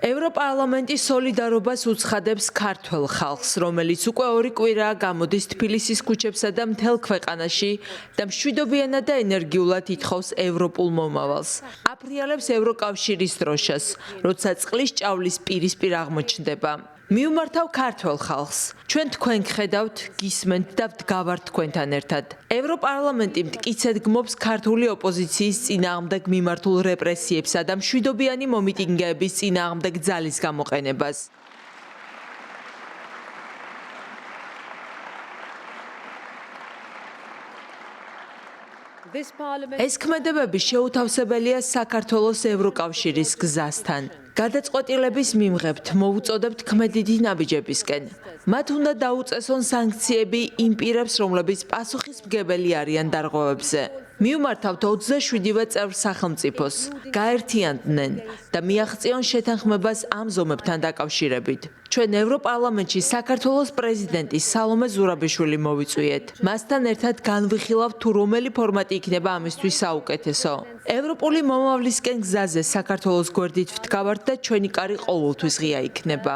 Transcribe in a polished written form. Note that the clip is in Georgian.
ევროპარლამენტი სოლიდარობას უცხადებს ქართველ ხალხს, რომელიც უკვე 2 კვირაა გამოდის თბილისის ქუჩებსა და მთელ ქვეყანაში და მშვიდობიანად და ენერგიულად ითხოვს ევროპულ მომავალს. აფრიალებს ევროკავშირის დროშას, როცა წყლის ჭავლის პირისპირ აღმოჩნდება. მიუმართავ ქართველ ხალხს. ჩვენ თქვენ გხედავთ, გისმენთ და ვდგავართ თქვენთან ერთად. ევროპარლამენტი მტკიცედ გმობს ქართული ოპოზიციის წინააღმდეგ მიმართულ რეპრესიებსა და მშვიდობიანი მომიტინგეების წინააღმდეგ ძალის გამოყენებას. ეს ქმედებები შეუთავსებელია საქართველოს ევროკავშირის გზასთან. გადაწყვეტილების მიმღებთ მოვუწოდებთ ქმედიდი ნაბიჯებისკენ. მათ უნდა დაუწესონ სანქციები იმ პირებს, რომლებიც პასუხისმგებელი არიან დარღვევებზე. მიუმართავთ 27-ვე წევრ სახელმწიფოს, გაერთიანდნენ და მიაღწიონ შეთანხმებას ამ ზომებთან დაკავშირებით. ჩვენ ევროპარლამენტში საქართველოს პრეზიდენტი სალომე ზურაბიშვილი მოვიწვიეთ. მასთან ერთად განვიხილავთ თუ რომელი ფორმატი იქნება ამისთვის საუკეთესო. ევროპული მომავლისკენ გზაზე საქართველოს გვერდით ვდგავართ და ჩვენი კარი ყოველთვის ღია იქნება.